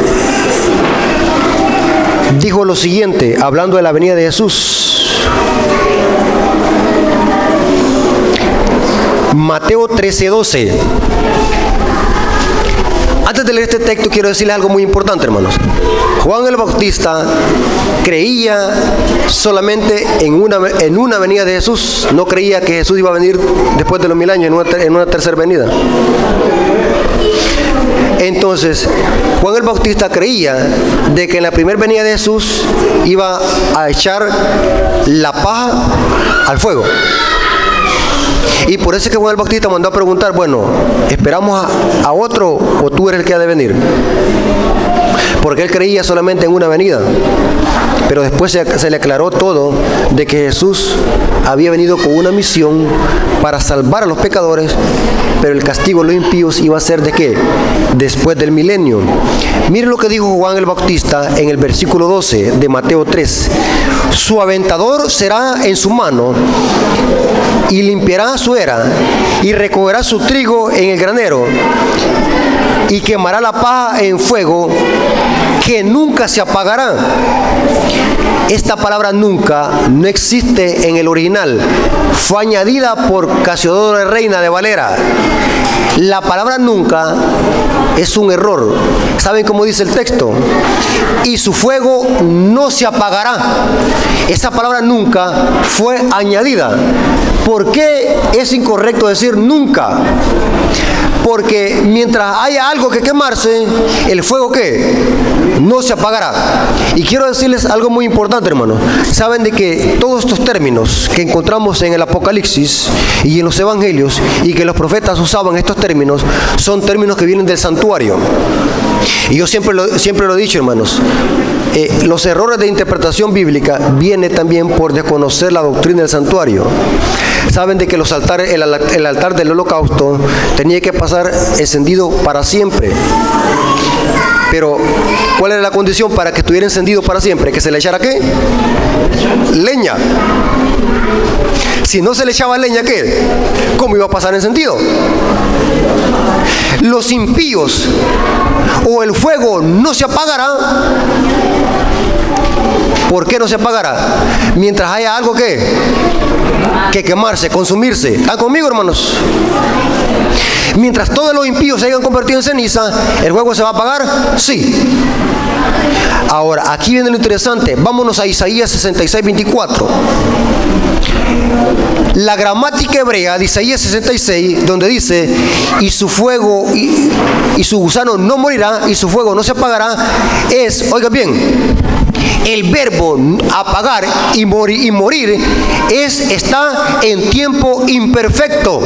Speaker 1: Dijo lo siguiente, hablando de la venida de Jesús. Mateo 13:12. Antes de leer este texto quiero decirles algo muy importante, hermanos. Juan el Bautista creía solamente en una venida de Jesús. No creía que Jesús iba a venir después de los 1000 años en una tercera venida. Entonces, Juan el Bautista creía de que en la primera venida de Jesús iba a echar la paja al fuego. Y por eso es que Juan el Bautista mandó a preguntar, bueno, ¿esperamos a otro o tú eres el que ha de venir? Porque él creía solamente en una venida. Pero después se le aclaró todo de que Jesús había venido con una misión para salvar a los pecadores, pero el castigo de los impíos iba a ser ¿de qué? Después del milenio. Miren lo que dijo Juan el Bautista en el versículo 12 de Mateo 3. Su aventador será en su mano y limpiará su era y recogerá su trigo en el granero y quemará la paja en fuego que nunca se apagará. Esta palabra nunca no existe en el original. Fue añadida por Casiodoro Reina de Valera. La palabra nunca es un error. ¿Saben cómo dice el texto? Y su fuego no se apagará. Esa palabra nunca fue añadida. ¿Por qué es incorrecto decir nunca? Porque mientras haya algo que quemarse, el fuego ¿qué? No se apagará. Y quiero decirles algo muy importante, hermanos. Saben de que todos estos términos que encontramos en el Apocalipsis y en los Evangelios y que los profetas usaban estos términos, son términos que vienen del santuario. Y yo siempre lo he dicho, hermanos, los errores de interpretación bíblica vienen también por desconocer la doctrina del santuario. Saben de que los altares, el altar del holocausto tenía que pasar encendido para siempre. Pero, ¿cuál era la condición para que estuviera encendido para siempre? ¿Que se le echara qué? Leña. Si no se le echaba leña, ¿qué? ¿Cómo iba a pasar encendido? Los impíos o el fuego no se apagará. ¿Por qué no se apagará? Mientras haya algo que quemarse, consumirse. ¿Están conmigo, hermanos? Mientras todos los impíos se hayan convertido en ceniza, ¿el fuego se va a apagar? Sí. Ahora, aquí viene lo interesante. Vámonos a Isaías 66:24. La gramática hebrea de Isaías 66, donde dice, y su fuego y su gusano no morirá, y su fuego no se apagará, es, oiga bien, el verbo apagar y morir está en tiempo imperfecto.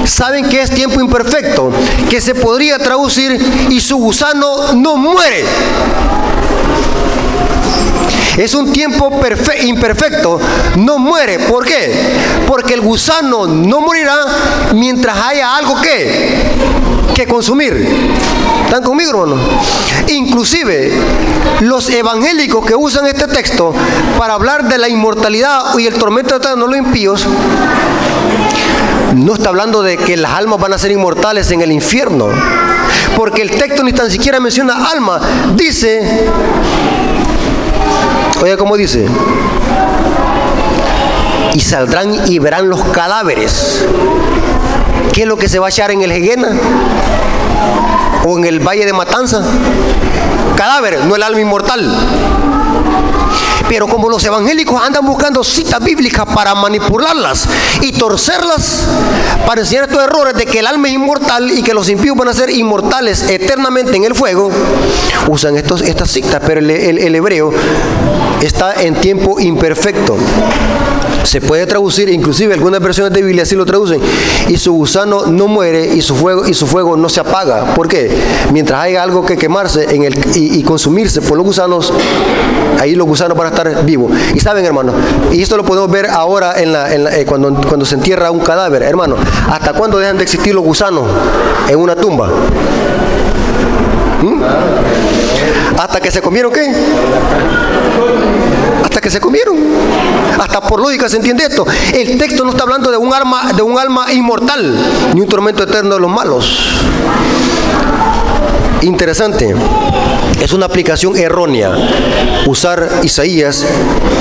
Speaker 1: ¿Saben qué es tiempo imperfecto? Que se podría traducir, y su gusano no muere. Es un tiempo imperfecto, no muere. ¿Por qué? Porque el gusano no morirá mientras haya algo que consumir. ¿Están conmigo, hermano? Inclusive, los evangélicos que usan este texto para hablar de la inmortalidad y el tormento eterno de los impíos, no está hablando de que las almas van a ser inmortales en el infierno. Porque el texto ni tan siquiera menciona alma. Dice... Oiga, ¿cómo dice? Y saldrán y verán los cadáveres. ¿Qué es lo que se va a echar en el Gehenna? ¿O en el Valle de Matanza? Cadáveres, no el alma inmortal. Pero como los evangélicos andan buscando citas bíblicas para manipularlas y torcerlas, para enseñar estos errores de que el alma es inmortal y que los impíos van a ser inmortales eternamente en el fuego, usan estas citas, pero el hebreo está en tiempo imperfecto. Se puede traducir, inclusive algunas versiones de Biblia así lo traducen, y su gusano no muere y su fuego no se apaga. ¿Por qué? Mientras haya algo que quemarse y consumirse por los gusanos, ahí los gusanos van a estar vivos. Y saben, hermano, y esto lo podemos ver ahora cuando se entierra un cadáver, hermano. ¿Hasta cuándo dejan de existir los gusanos en una tumba? ¿Hasta que se comieron qué? Hasta que se comieron. Hasta por lógica se entiende esto. El texto no está hablando de un alma inmortal, ni un tormento eterno de los malos. Interesante. Es una aplicación errónea usar Isaías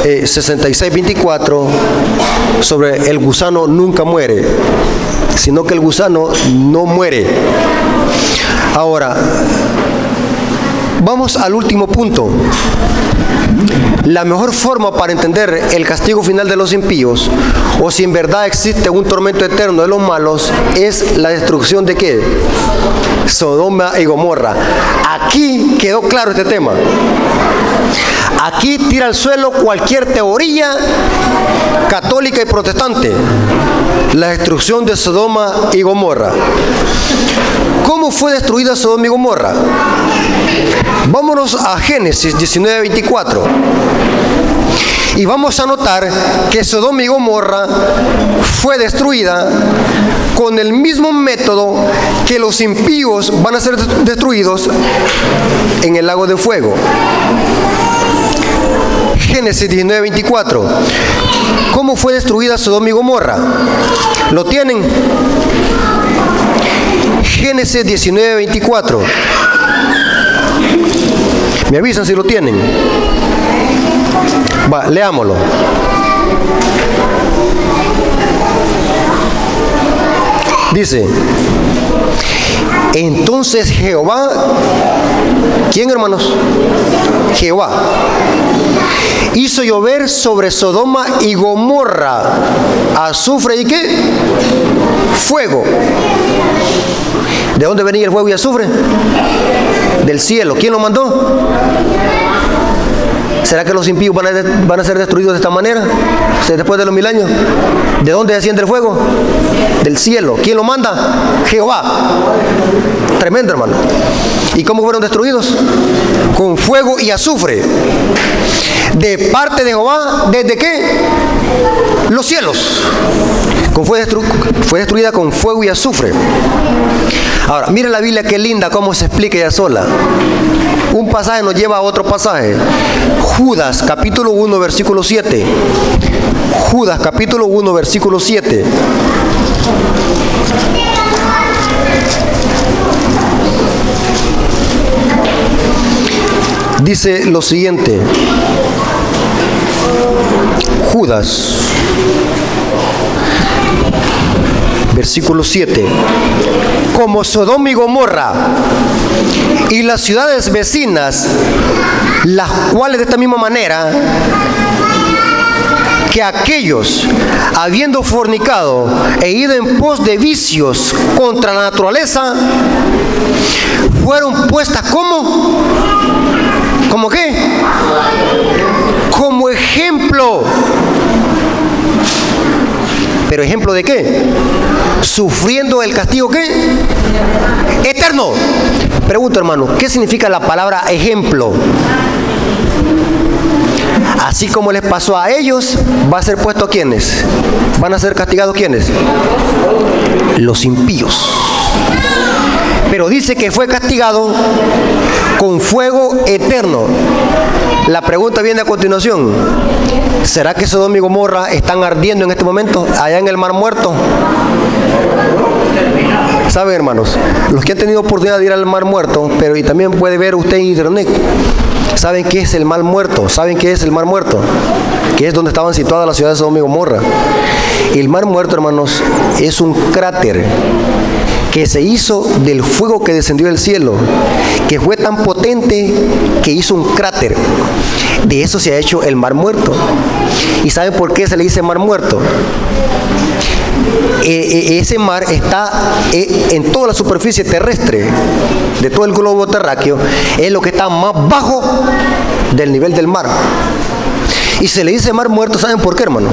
Speaker 1: 66:24 sobre el gusano nunca muere, sino que el gusano no muere. Ahora, vamos al último punto. La mejor forma para entender el castigo final de los impíos, o si en verdad existe un tormento eterno de los malos, es la destrucción de ¿qué? Sodoma y Gomorra. Aquí quedó claro este tema. Aquí tira al suelo cualquier teoría católica y protestante. La destrucción de Sodoma y Gomorra. ¿Cómo fue destruida Sodoma y Gomorra? Vámonos a Génesis 19:24. Y vamos a notar que Sodoma y Gomorra fue destruida con el mismo método que los impíos van a ser destruidos en el lago de fuego. Génesis 19:24. ¿Cómo fue destruida Sodoma y Gomorra? ¿Lo tienen? Génesis 19:24. Me avisan si lo tienen. Va, leámoslo. Dice: entonces Jehová, ¿quién, hermanos? Jehová hizo llover sobre Sodoma y Gomorra azufre y ¿qué? Fuego. ¿De dónde venía el fuego y azufre? Del cielo. ¿Quién lo mandó? ¿Será que los impíos van a ser destruidos de esta manera? Después de los 1000 años. ¿De dónde desciende el fuego? Del cielo. ¿Quién lo manda? Jehová. Tremendo, hermano. ¿Y cómo fueron destruidos? Con fuego y azufre. De parte de Jehová, ¿desde qué? Los cielos. Fue destruida con fuego y azufre. Ahora, mire la Biblia qué linda, cómo se explica ella sola. Un pasaje nos lleva a otro pasaje. Judas, capítulo 1, versículo 7. Judas, capítulo 1, versículo 7. Dice lo siguiente. Judas, versículo 7. Como Sodoma y Gomorra y las ciudades vecinas, las cuales de esta misma manera que aquellos, habiendo fornicado e ido en pos de vicios contra la naturaleza, fueron puestas como, ¿cómo qué? Como ejemplo. ¿Pero ejemplo de qué? Sufriendo el castigo ¿qué? Eterno. Pregunto, hermano, ¿qué significa la palabra ejemplo? Así como les pasó a ellos, va a ser puesto a ¿quiénes? ¿Van a ser castigados quiénes? Los impíos. Pero dice que fue castigado con fuego eterno. La pregunta viene a continuación. ¿Será que Sodoma y Gomorra están ardiendo en este momento allá en el Mar Muerto? ¿Saben, hermanos? Los que han tenido oportunidad de ir al Mar Muerto, pero y también puede ver usted en internet, ¿saben qué es el Mar Muerto? ¿Saben qué es el Mar Muerto? Que es donde estaban situadas las ciudades de Sodoma y Gomorra. El Mar Muerto, hermanos, es un cráter que se hizo del fuego que descendió del cielo, que fue tan potente que hizo un cráter. De eso se ha hecho el Mar Muerto. ¿Y saben por qué se le dice Mar Muerto? Ese mar está en toda la superficie terrestre de todo el globo terráqueo, es lo que está más bajo del nivel del mar. Y se le dice Mar Muerto, ¿saben por qué, hermano?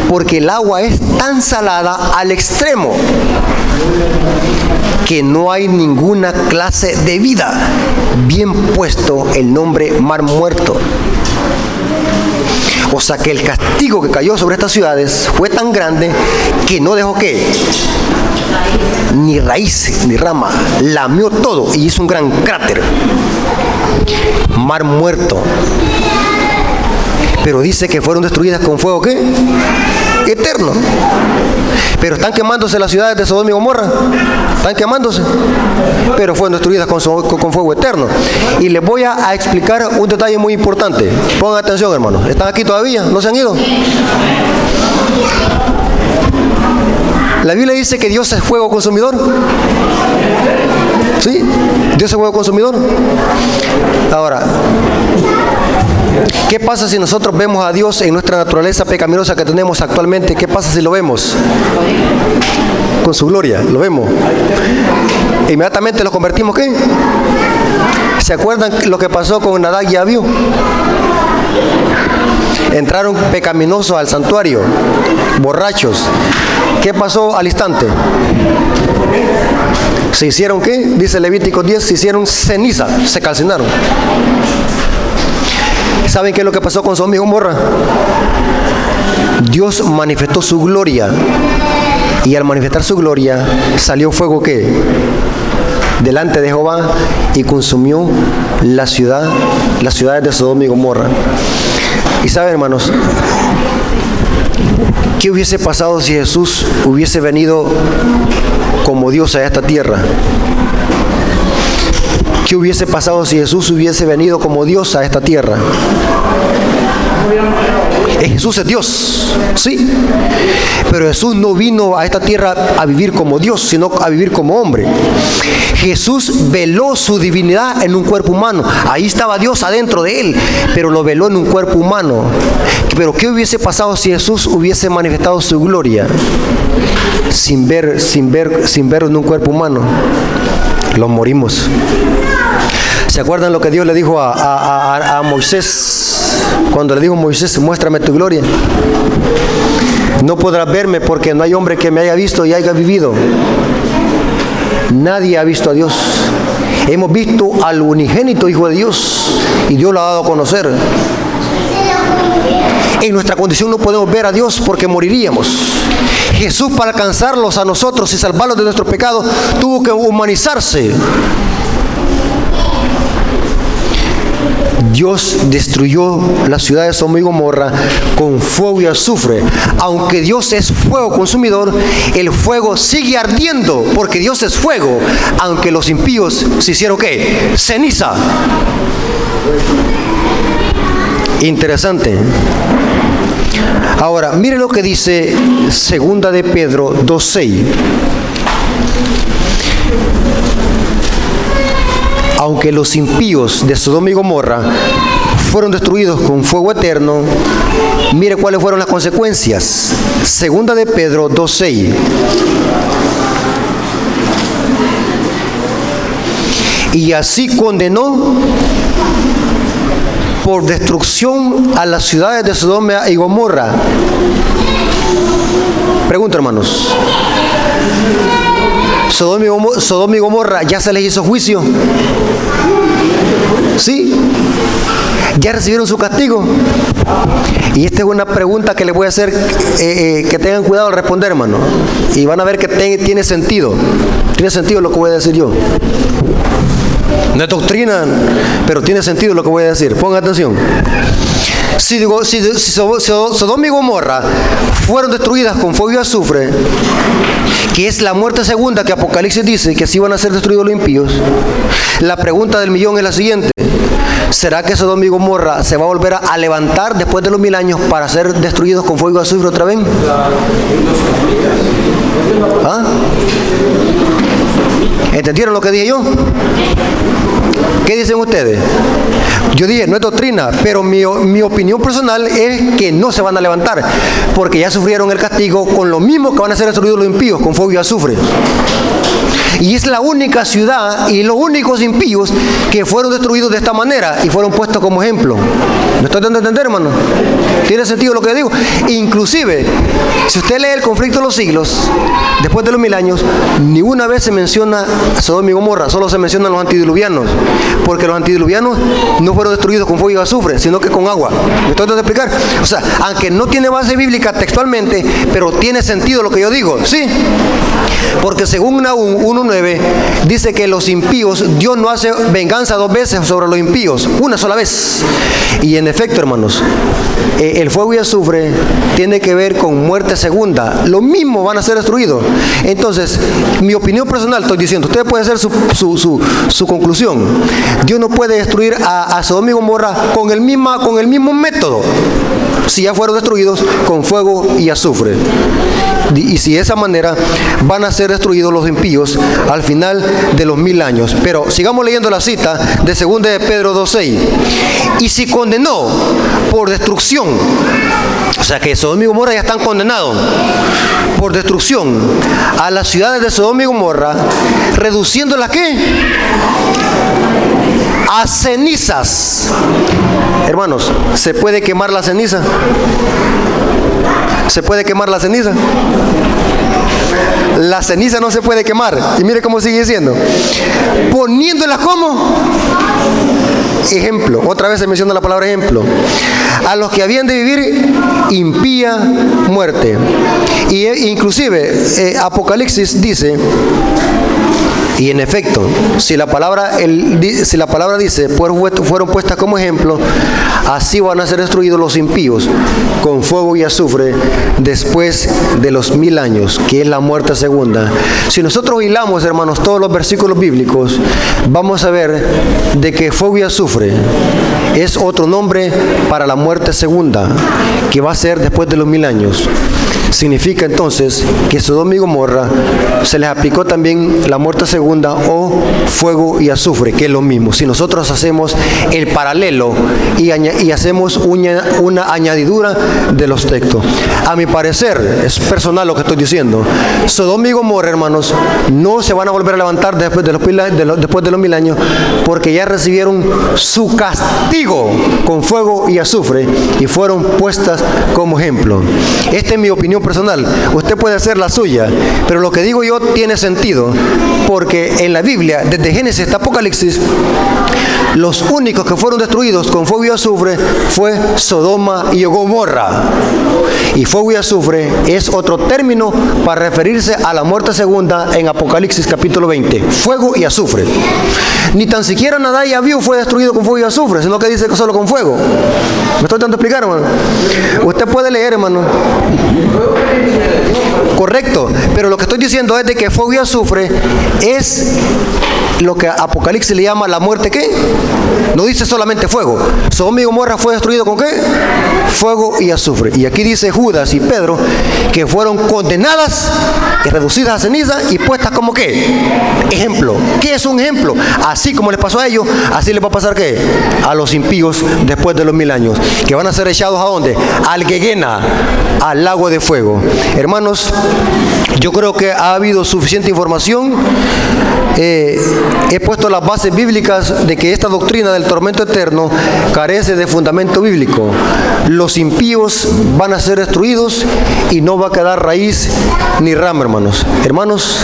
Speaker 1: Porque el agua es tan salada al extremo que no hay ninguna clase de vida. Bien puesto el nombre Mar Muerto. O sea que el castigo que cayó sobre estas ciudades fue tan grande que no dejó ¿qué? Ni raíz, ni rama. Lamió todo y hizo un gran cráter. Mar Muerto. Pero dice que fueron destruidas con fuego ¿qué? eterno. Pero están quemándose las ciudades de Sodoma y Gomorra. Están quemándose. Pero fueron destruidas con fuego eterno. Y les voy a explicar un detalle muy importante. Pongan atención, hermanos. ¿Están aquí todavía? ¿No se han ido? La Biblia dice que Dios es fuego consumidor. ¿Sí? Dios es fuego consumidor. Ahora, ¿qué pasa si nosotros vemos a Dios en nuestra naturaleza pecaminosa que tenemos actualmente? ¿Qué pasa si lo vemos? Con su gloria, lo vemos. Inmediatamente lo convertimos, ¿qué? ¿Se acuerdan lo que pasó con Nadab y Abiú? Entraron pecaminosos al santuario, borrachos. ¿Qué pasó al instante? ¿Se hicieron qué? Dice Levítico 10, se hicieron ceniza, se calcinaron. ¿Saben qué es lo que pasó con Sodoma y Gomorra? Dios manifestó su gloria, y al manifestar su gloria salió fuego ¿qué? Delante de Jehová, y consumió las ciudades de Sodoma y Gomorra. Y saben, hermanos, ¿qué hubiese pasado si Jesús hubiese venido como Dios a esta tierra? ¿Qué hubiese pasado si Jesús hubiese venido como Dios a esta tierra? Jesús es Dios, sí, pero Jesús no vino a esta tierra a vivir como Dios, sino a vivir como hombre. Jesús veló su divinidad en un cuerpo humano. Ahí estaba Dios adentro de él, pero lo veló en un cuerpo humano. Pero ¿qué hubiese pasado si Jesús hubiese manifestado su gloria sin ver en un cuerpo humano? Los morimos. ¿Se acuerdan lo que Dios le dijo a Moisés? Cuando le dijo a Moisés, muéstrame tu gloria. No podrás verme porque no hay hombre que me haya visto y haya vivido. Nadie ha visto a Dios. Hemos visto al unigénito Hijo de Dios y Dios lo ha dado a conocer. En nuestra condición no podemos ver a Dios porque moriríamos. Jesús, para alcanzarlos a nosotros y salvarlos de nuestros pecados, tuvo que humanizarse. Dios destruyó la ciudad de Sodoma y Gomorra con fuego y azufre. Aunque Dios es fuego consumidor, el fuego sigue ardiendo porque Dios es fuego, aunque los impíos se hicieron ¿qué? Ceniza. Interesante. Ahora, mire lo que dice Segunda de Pedro 2:6. Aunque los impíos de Sodoma y Gomorra fueron destruidos con fuego eterno, mire cuáles fueron las consecuencias. Segunda de Pedro 2:6. Y así condenó por destrucción a las ciudades de Sodoma y Gomorra. Pregunta, hermanos. Sodoma y Gomorra, ¿ya se les hizo juicio? ¿Sí? ¿Ya recibieron su castigo? Y esta es una pregunta que les voy a hacer, que tengan cuidado al responder, hermano. Y van a ver que tiene sentido. Tiene sentido lo que voy a decir yo. No es doctrina, pero tiene sentido lo que voy a decir. Pongan atención. Si Sodoma y Gomorra fueron destruidas con fuego y azufre, que es la muerte segunda que Apocalipsis dice que así van a ser destruidos los impíos, la pregunta del millón es la siguiente: ¿será que Sodoma y Gomorra se va a volver a levantar después de los 1000 años para ser destruidos con fuego y azufre otra vez? ¿Ah? ¿Entendieron lo que dije yo? ¿Qué dicen ustedes? Yo dije, no es doctrina, pero mi opinión personal es que no se van a levantar, porque ya sufrieron el castigo con lo mismo que van a ser destruidos los impíos, con fuego y azufre. Y es la única ciudad y los únicos impíos que fueron destruidos de esta manera y fueron puestos como ejemplo. ¿Me estoy dando a entender, hermano? ¿Tiene sentido lo que digo? Inclusive, si usted lee el conflicto de los siglos, después de los 1000 años, ni una vez se menciona Sodoma y Gomorra, solo se mencionan los antidiluvianos, porque los antidiluvianos no fueron destruidos con fuego y azufre, sino que con agua. ¿Me estoy dando a explicar? O sea, aunque no tiene base bíblica textualmente, pero tiene sentido lo que yo digo, ¿sí? Porque según Nahum 1:9 dice que los impíos, Dios no hace venganza 2 veces sobre los impíos, una sola vez. Y en efecto, hermanos, el fuego y azufre tiene que ver con muerte segunda. Lo mismo van a ser destruidos. Entonces, mi opinión personal, estoy diciendo, usted puede hacer su conclusión. Dios no puede destruir a Sodoma y Gomorra con el mismo método, si ya fueron destruidos con fuego y azufre. Y si de esa manera van a ser destruidos los impíos al final de los 1000 años. Pero sigamos leyendo la cita de 2 de Pedro 2:6. Y si condenó por destrucción, o sea que Sodoma y Gomorra ya están condenados por destrucción a las ciudades de Sodoma y Gomorra, reduciéndolas ¿qué? A cenizas. Hermanos, ¿se puede quemar la ceniza? ¿Se puede quemar la ceniza? La ceniza no se puede quemar. Y mire cómo sigue diciendo. Poniéndola como ejemplo. Otra vez se menciona la palabra ejemplo. A los que habían de vivir impía muerte. Y inclusive Apocalipsis dice, y en efecto, si la palabra dice, fueron puestas como ejemplo, así van a ser destruidos los impíos con fuego y azufre después de los 1000 años, que es la muerte segunda. Si nosotros hilamos, hermanos, todos los versículos bíblicos, vamos a ver de que fuego y azufre es otro nombre para la muerte segunda, que va a ser después de los 1000 años. Significa entonces que Sodoma y Gomorra se les aplicó también la muerte segunda o fuego y azufre, que es lo mismo. Si nosotros hacemos el paralelo y hacemos una añadidura de los textos. A mi parecer, es personal lo que estoy diciendo, Sodoma y Gomorra, hermanos, no se van a volver a levantar después de los 1000 años, porque ya recibieron su castigo con fuego y azufre y fueron puestas como ejemplo. Esta es mi opinión personal. Usted puede hacer la suya, pero lo que digo yo tiene sentido, porque en la Biblia, desde Génesis hasta Apocalipsis, los únicos que fueron destruidos con fuego y azufre fue Sodoma y Gomorra. Y fuego y azufre es otro término para referirse a la muerte segunda en Apocalipsis capítulo 20. Fuego y azufre. Ni tan siquiera Nadab y Abiú fue destruido con fuego y azufre, sino que dice que solo con fuego. ¿Me estoy tratando de explicar, hermano? Usted puede leer, hermano. Correcto, pero lo que estoy diciendo es de que fuego y azufre es lo que Apocalipsis le llama la muerte, ¿qué? No dice solamente fuego. Sodoma y Gomorra fue destruido con ¿qué? Fuego y azufre. Y aquí dice Judas y Pedro que fueron condenadas y reducidas a ceniza y puestas como ¿qué? Ejemplo. ¿Qué es un ejemplo? Así como les pasó a ellos, así les va a pasar ¿qué? A los impíos después de los 1000 años, que van a ser echados ¿a dónde? Al Gehenna, al lago de fuego. Hermanos, yo creo que ha habido suficiente información. He puesto las bases bíblicas de que esta doctrina del tormento eterno carece de fundamento bíblico. Los impíos van a ser destruidos y no va a quedar raíz ni rama, hermanos. Hermanos,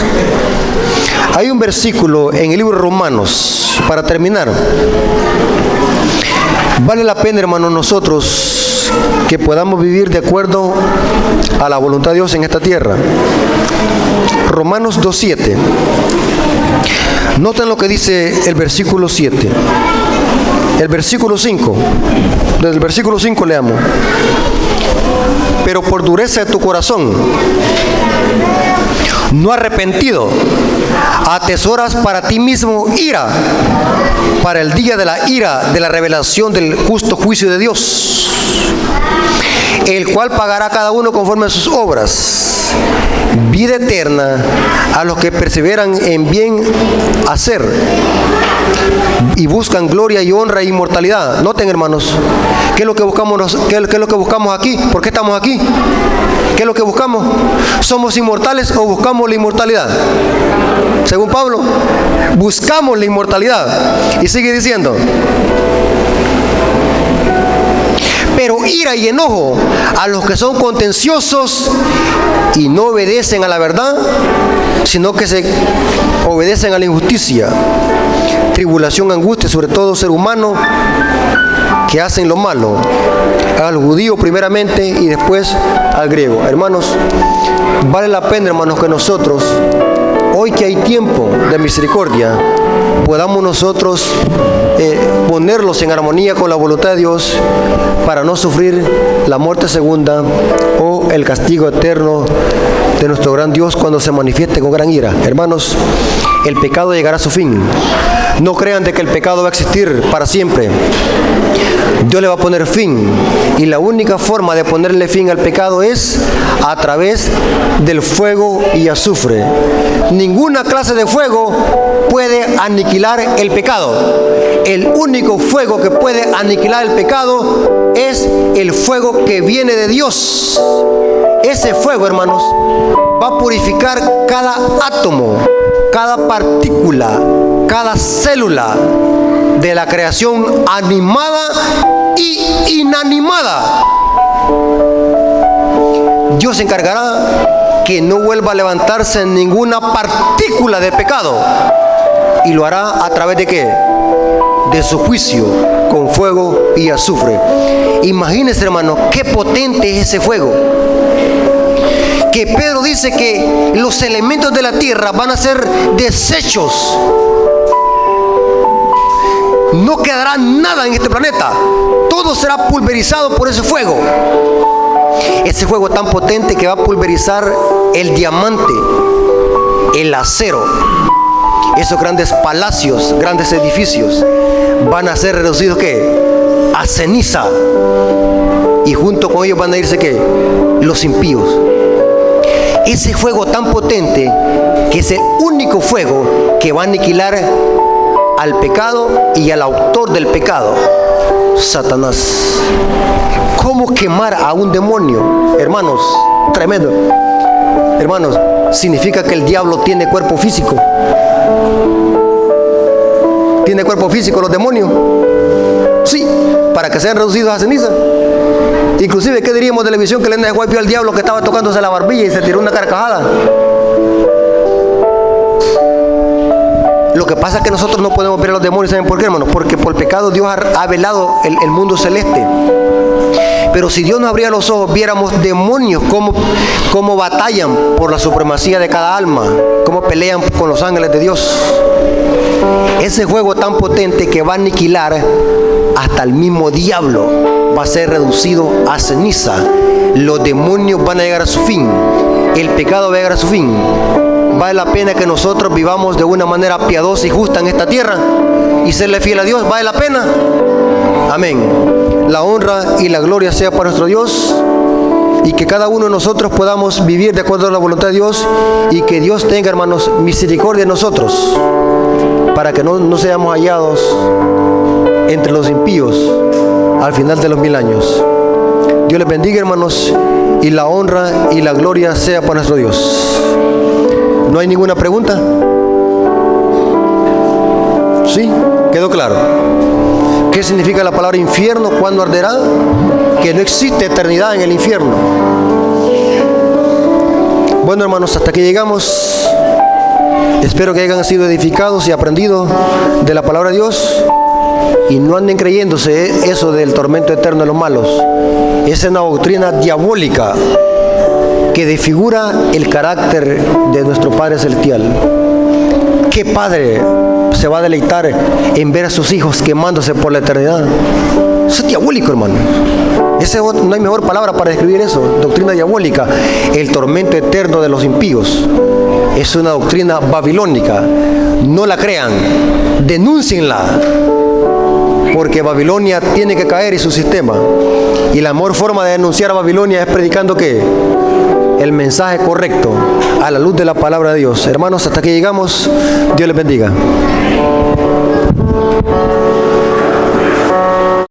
Speaker 1: hay un versículo en el libro de Romanos, para terminar. Vale la pena, hermanos, nosotros que podamos vivir de acuerdo a la voluntad de Dios en esta tierra. Romanos 2:7. Noten lo que dice el versículo 7. El versículo 5. Desde el versículo 5 leamos. Pero por dureza de tu corazón, no arrepentido, atesoras para ti mismo ira, para el día de la ira, de la revelación del justo juicio de Dios, el cual pagará a cada uno conforme a sus obras. Vida eterna a los que perseveran en bien hacer y buscan gloria y honra e inmortalidad. Noten, hermanos, ¿qué es lo que buscamos? ¿Qué es lo que buscamos aquí? ¿Por qué estamos aquí? ¿Qué es lo que buscamos? ¿Somos inmortales o buscamos la inmortalidad? Según Pablo, buscamos la inmortalidad. Y sigue diciendo: pero ira y enojo a los que son contenciosos y no obedecen a la verdad, sino que se obedecen a la injusticia. Tribulación, angustia sobre todo ser humano que hacen lo malo, al judío primeramente y después al griego. Hermanos, vale la pena, hermanos, que nosotros hoy que hay tiempo de misericordia, podamos nosotros ponerlos en armonía con la voluntad de Dios para no sufrir la muerte segunda o el castigo eterno de nuestro gran Dios cuando se manifieste con gran ira. Hermanos, el pecado llegará a su fin. No crean de que el pecado va a existir para siempre. Dios le va a poner fin, y la única forma de ponerle fin al pecado es a través del fuego y azufre. Ninguna clase de fuego puede aniquilar el pecado. El único fuego que puede aniquilar el pecado es el fuego que viene de Dios. Ese fuego, hermanos, va a purificar cada átomo, cada partícula, cada célula de la creación animada y inanimada. Dios se encargará que no vuelva a levantarse ninguna partícula de pecado, y lo hará a través de ¿qué? De su juicio con fuego y azufre. Imagínense, hermano, qué potente es ese fuego, que Pedro dice que los elementos de la tierra van a ser desechos. No quedará nada en este planeta. Todo será pulverizado por ese fuego. Ese fuego tan potente que va a pulverizar el diamante, el acero. Esos grandes palacios, grandes edificios, van a ser reducidos ¿qué? A ceniza. Y junto con ellos van a irse ¿qué? Los impíos. Ese fuego tan potente, que es el único fuego que va a aniquilar al pecado y al autor del pecado, Satanás. ¿Cómo quemar a un demonio? Hermanos, tremendo. Hermanos, significa que el diablo tiene cuerpo físico. ¿Tiene cuerpo físico los demonios? Sí, para que sean reducidos a ceniza. Inclusive, ¿qué diríamos de la visión que le dejó al diablo que estaba tocándose la barbilla y se tiró una carcajada? Lo que pasa es que nosotros no podemos ver a los demonios. ¿Saben por qué, hermanos? Porque por el pecado Dios ha velado el mundo celeste. Pero si Dios nos abría los ojos, viéramos demonios cómo batallan por la supremacía de cada alma, cómo pelean con los ángeles de Dios. Ese fuego tan potente que va a aniquilar hasta el mismo diablo va a ser reducido a ceniza. Los demonios van a llegar a su fin. El pecado va a llegar a su fin. ¿Vale la pena que nosotros vivamos de una manera piadosa y justa en esta tierra y serle fiel a Dios? ¿Vale la pena? Amén. La honra y la gloria sea para nuestro Dios, y que cada uno de nosotros podamos vivir de acuerdo a la voluntad de Dios, y que Dios tenga, hermanos, misericordia de nosotros, para que no seamos hallados entre los impíos al final de los 1000 años. Dios les bendiga, hermanos, y la honra y la gloria sea para nuestro Dios. ¿No hay ninguna pregunta? ¿Sí? ¿Quedó claro? ¿Qué significa la palabra infierno? ¿Cuándo arderá? Que no existe eternidad en el infierno. Bueno, hermanos, hasta aquí llegamos. Espero que hayan sido edificados y aprendido de la palabra de Dios, y no anden creyéndose eso del tormento eterno de los malos. Es una doctrina diabólica que desfigura el carácter de nuestro Padre Celestial. ¿Qué padre se va a deleitar en ver a sus hijos quemándose por la eternidad? Eso es diabólico, hermano. No hay mejor palabra para describir eso. Doctrina diabólica. El tormento eterno de los impíos es una doctrina babilónica. No la crean, denúncienla, porque Babilonia tiene que caer y su sistema. Y la mejor forma de denunciar a Babilonia es predicando ¿qué? El mensaje correcto a la luz de la palabra de Dios. Hermanos, hasta aquí llegamos. Dios les bendiga.